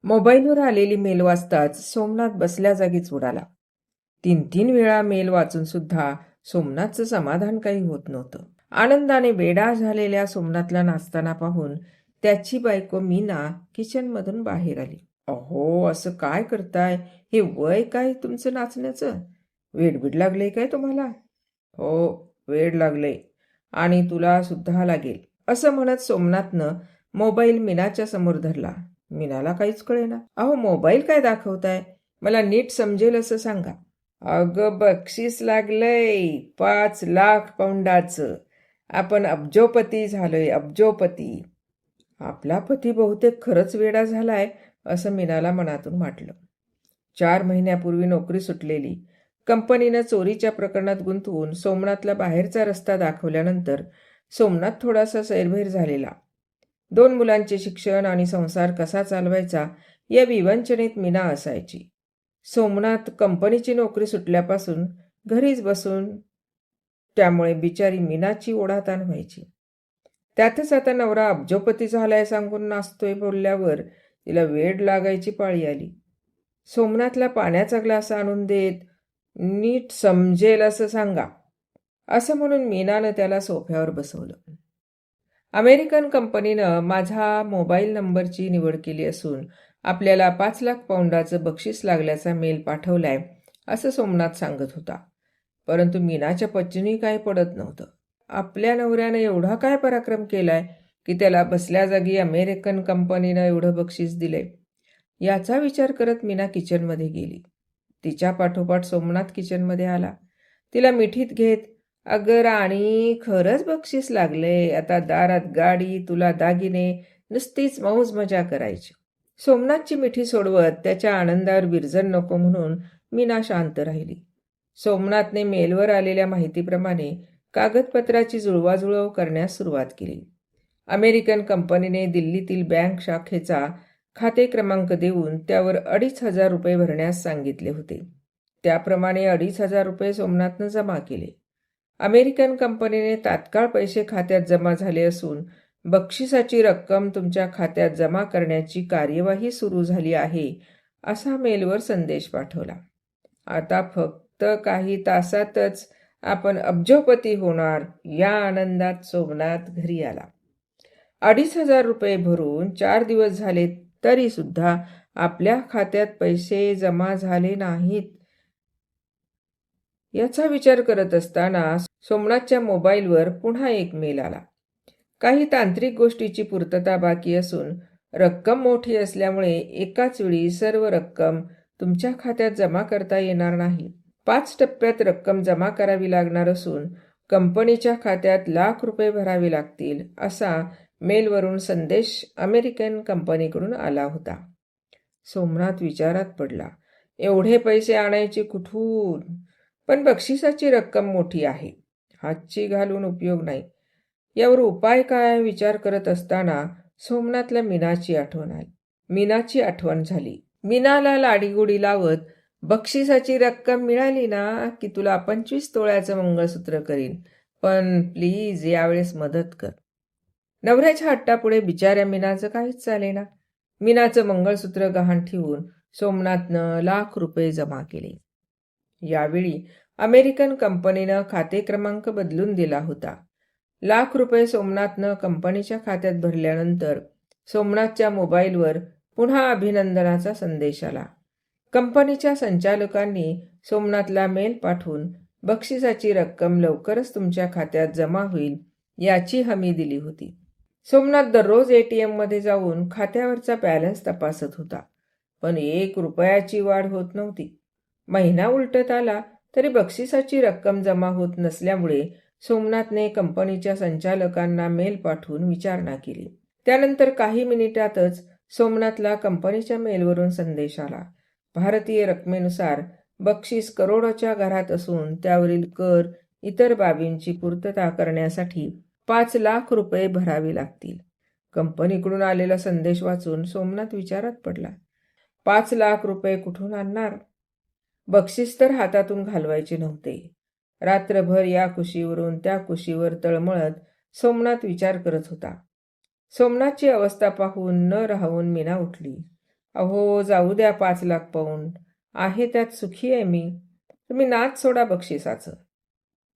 मोबाईलवर आलेली मेल वाचताच सोमनाथ बसल्या जागीच उडाला. 3-3 वेळा मेल वाचून सुद्धा सोमनाथचं समाधान काही होत नव्हतं. आनंदाने वेडा झालेल्या सोमनाथला नाचताना पाहून त्याची बायको मीना किचनमधून बाहेर आली. "अहो, असं काय करताय? हे वय काय तुमचं नाचण्याचं? वेडबीड लागलंय काय तुम्हाला?" "हो, वेड लागलंय आणि तुला सुद्धा लागेल," असं म्हणत सोमनाथनं मोबाईल मीनाच्या समोर धरला. मीनाला काहीच कळेना. "अहो, मोबाईल काय दाखवताय? मला नीट समजेल असं सांगा." "अगं, बक्षीस लागलंय 5,00,000 पौंडाचं. आपण अब्जोपती झालोय, अब्जोपती." आपला पती बहुतेक खरंच वेडा झालाय असं मीनाला मनातून वाटलं. 4 महिन्यापूर्वी नोकरी सुटलेली. कंपनीनं चोरीच्या प्रकरणात गुंतवून सोमनाथला बाहेरचा रस्ता दाखवल्यानंतर सोमनाथ थोडासा सैरभैर झालेला. 2 मुलांचे शिक्षण आणि संसार कसा चालवायचा या विवंचनेत मीना असायची. सोमनाथ कंपनीची नोकरी सुटल्यापासून घरीच बसून, त्यामुळे बिचारी मीनाची ओढाताण व्हायची. त्यातच आता नवरा अब्जोपती झालाय सांगून नाचतोय बोलल्यावर तिला वेड लागायची पाळी आली. सोमनाथला पाण्याचा ग्लास आणून देत, "नीट समजेल असं सांगा," असं म्हणून मीनानं त्याला सोफ्यावर बसवलं. "अमेरिकन कंपनीनं माझा मोबाईल नंबरची निवड केली असून आपल्याला 5,00,000 पौंडाचं बक्षीस लागल्याचा मेल पाठवलाय," असं सोमनाथ सांगत होता. परंतु मीनाच्या पचनी काय पडत नव्हतं. आपल्या नवऱ्यानं एवढा काय पराक्रम केलाय की त्याला बसल्या जागी अमेरिकन कंपनीनं एवढं बक्षीस दिलंय. याचा विचार करत मीना किचनमध्ये गेली. तिच्या पाठोपाठ सोमनाथ किचनमध्ये आला. तिला मिठीत घेत, "अगं राणी, खरंच बक्षीस लागलंय. आता दारात गाडी, तुला दागिने, नुसतीच मौज मजा करायची." सोमनाथची मिठी सोडवत त्याच्या आनंदावर विरजण नको म्हणून मीना शांत राहिली. सोमनाथने मेलवर आलेल्या माहितीप्रमाणे कागदपत्राची जुळवाजुळव करण्यास सुरुवात केली. अमेरिकन कंपनीने दिल्लीतील बँक शाखेचा खाते क्रमांक देऊन त्यावर 2,500 रुपये भरण्यास सांगितले होते. त्याप्रमाणे 2,500 रुपये सोमनाथनं जमा केले. अमेरिकन कंपनीने तात्काळ पैसे खात्यात जमा झाले असून बक्षिसाची रक्कम तुमच्या खात्यात जमा करण्याची कार्यवाही सुरू झाली आहे, असा मेलवर संदेश पाठवला. आता फक्त काही तासातच आपण अब्जोपती होणार, या आनंदात सोमनाथ घरी आला. 2,500 रुपये भरून 4 दिवस झाले तरी सुद्धा आपल्या खात्यात पैसे जमा झाले नाहीत. याचा विचार करत असताना सोमनाथच्या मोबाईलवर पुन्हा एक मेल आला. काही तांत्रिक गोष्टीची पूर्तता बाकी असून रक्कम मोठी असल्यामुळे एकाच वेळी सर्व रक्कम तुमच्या खात्यात जमा करता येणार नाही. 5 टप्प्यात रक्कम जमा करावी लागणार असून कंपनीच्या खात्यात लाख रुपये भरावे लागतील, असा मेलवरून संदेश अमेरिकन कंपनीकडून आला होता. सोमनाथ विचारात पडला. एवढे पैसे आणायचे कुठून? पण बक्षिसाची रक्कम मोठी आहे. हातची घालून उपयोग नाही. यावर उपाय काय विचार करत असताना सोमनाथला मीनाची आठवण झाली. मीनाला लाडीगोडी लावत, "बक्षिसाची रक्कम मिळाली ना की तुला 25 तोळ्याचं मंगळसूत्र करीन, पण प्लीज यावेळेस मदत कर." नवऱ्याच्या हट्टापुढे बिचाऱ्या मीनाचं काहीच चालेना. मीनाचं मंगळसूत्र गहाण ठेवून सोमनाथनं लाख रुपये जमा केले. यावेळी अमेरिकन कंपनीनं खाते क्रमांक बदलून दिला होता. लाख रुपये सोमनाथनं कंपनीच्या खात्यात भरल्यानंतर सोमनाथच्या मोबाईलवर पुन्हा अभिनंदनाचा संदेश आला. कंपनीच्या संचालकांनी सोमनाथला मेल पाठवून बक्षिसाची रक्कम लवकरच तुमच्या खात्यात जमा होईल याची हमी दिली होती. सोमनाथ दररोज ATM मध्ये जाऊन खात्यावरचा बॅलन्स तपासत होता, पण 1 रुपयाची वाढ होत नव्हती. महिना उलटत आला तरी बक्षिसाची रक्कम जमा होत नसल्यामुळे सोमनाथने कंपनीच्या संचालकांना मेल पाठवून विचारणा केली. त्यानंतर काही मिनिटातच सोमनाथला कंपनीच्या मेलवरून संदेश आला. भारतीय रकमेनुसार बक्षीस करोडोच्या घरात असून त्यावरील कर, इतर बाबींची पूर्तता करण्यासाठी 5,00,000 रुपये भरावे लागतील. कंपनीकडून आलेला संदेश वाचून सोमनाथ विचारात पडला. 5,00,000 रुपये कुठून आणणार? बक्षीस तर हातातून घालवायचे नव्हते. रात्रभर या कुशीवरून त्या कुशीवर तळमळत सोमनाथ विचार करत होता. सोमनाथची अवस्था पाहून न राहवून मीना उठली. अहो जाऊ द्या 5 लाख पाऊंड. आहे त्यात सुखी आहे मी. तुम्ही नाद सोडा बक्षिसाचं.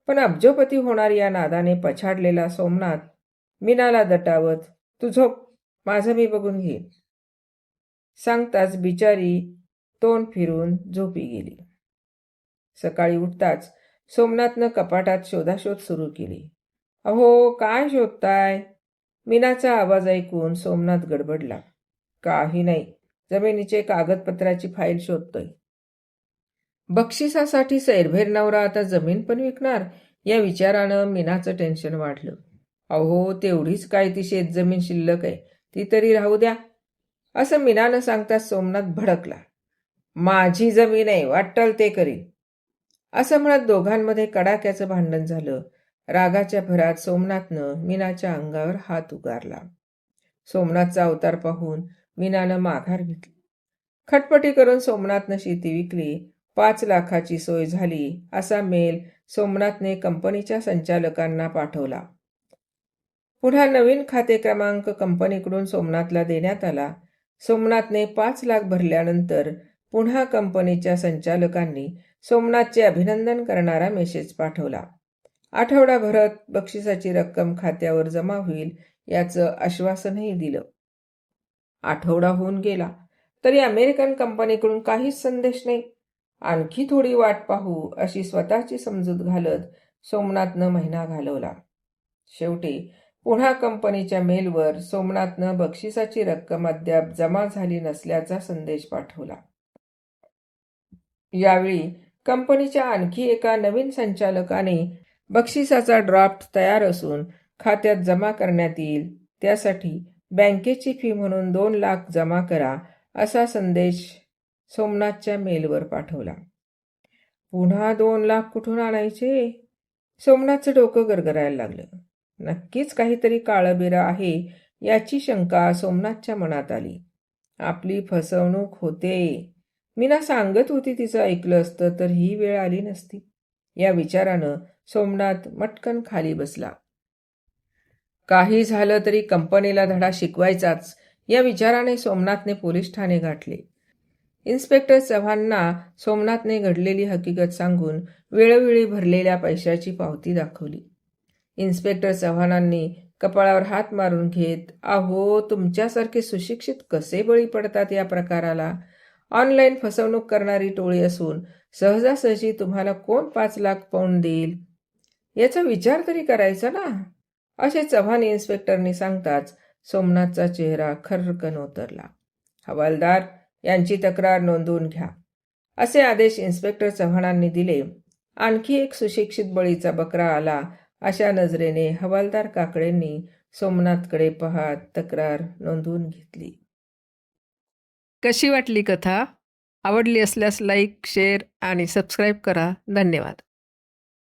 पण अब्जोपती होणार या नादाने पछाडलेला सोमनाथ मीनाला दटावत, तू झोप, माझं मी बघून घेईन. सांगताच बिचारी तोंड फिरून झोपी गेली. सकाळी उठताच सोमनाथनं कपाटात शोधाशोध सुरू केली. अहो काय शोधताय? मीनाचा आवाज ऐकून सोमनाथ गडबडला. काही नाही, जमिनीचे कागदपत्राची फाईल शोधतोय. बक्षिसासाठी सैरभैर नवरा आता जमीन पण विकणार या विचारानं मीनाचं टेन्शन वाढलं. अहो तेवढीच काय ती शेतजमीन शिल्लक आहे, ती तरी राहू द्या, असं मीनानं सांगताच सोमनाथ भडकला. माझी जमीन आहे, वाट्टल ते करीन, असं म्हणत दोघांमध्ये कडाक्याचं भांडण झालं. रागाच्या भरात सोमनाथनं मीनाच्या अंगावर हात उगारला. सोमनाथचा अवतार पाहून मीनानं माघार घेतली. खटपटी करून सोमनाथनं शेती विकली. 5 लाखाची सोय झाली असा मेल सोमनाथने कंपनीच्या संचालकांना पाठवला. पुन्हा नवीन खाते क्रमांक कंपनीकडून सोमनाथला देण्यात आला. सोमनाथने 5 लाख भरल्यानंतर पुन्हा कंपनीच्या संचालकांनी सोमनाथचे अभिनंदन करणारा मेसेज पाठवला. आठवडाभरात बक्षिसाची रक्कम खात्यावर जमा होईल याचं आश्वासनही दिलं. आठवडा होऊन गेला तरी अमेरिकन कंपनीकडून काहीच संदेश नाही. आणखी थोडी वाट पाहू अशी स्वतःची समजूत घालत सोमनाथनं महिना घालवला. शेवटी पुन्हा कंपनीच्या मेलवर सोमनाथनं बक्षिसाची रक्कम अद्याप जमा झाली नसल्याचा संदेश पाठवला. यावेळी कंपनीच्या आणखी एका नवीन संचालकाने बक्षिसाचा ड्राफ्ट तयार असून खात्यात जमा करण्यात येईल, त्यासाठी बँकेची फी म्हणून 2 लाख जमा करा असा संदेश सोमनाथच्या मेलवर पाठवला. पुन्हा 2 लाख कुठून आणायचे? सोमनाथचं डोकं गरगरायला लागलं. नक्कीच काहीतरी काळबेरं आहे याची शंका सोमनाथच्या मनात आली. आपली फसवणूक होते. मीना सांगत होती तिचं ऐकलं असतं तर ही वेळ आली नसती. या विचारानं सोमनाथ मटकन खाली बसला. काही झालं तरी कंपनीला धडा शिकवायचाच या विचाराने सोमनाथने पोलीस ठाणे गाठले. इन्स्पेक्टर चव्हाणांना सोमनाथने घडलेली हकीकत सांगून वेळोवेळी भरलेल्या पैशाची पावती दाखवली. इन्स्पेक्टर चव्हाणांनी कपाळावर हात मारून घेत, अहो तुमच्यासारखे सुशिक्षित कसे बळी पडतात या प्रकाराला? ऑनलाईन फसवणूक करणारी टोळी असून सहजासहजी तुम्हाला कोण 5 लाख पाऊंड देईल याचा विचार तरी करायचा ना, असे चव्हाण इन्स्पेक्टरनी सांगताच सोमनाथचा चेहरा खर्रकन उतरला. हवालदार, यांची तक्रार नोंदवून घ्या, असे आदेश इन्स्पेक्टर चव्हाणांनी दिले. आणखी एक सुशिक्षित बळीचा बकरा आला अशा नजरेने हवालदार काकडेंनी सोमनाथकडे पाहत तक्रार नोंदवून घेतली. कशी वाटली कथा? आवडली असल्यास लाईक, शेअर आणि सबस्क्राईब करा. धन्यवाद.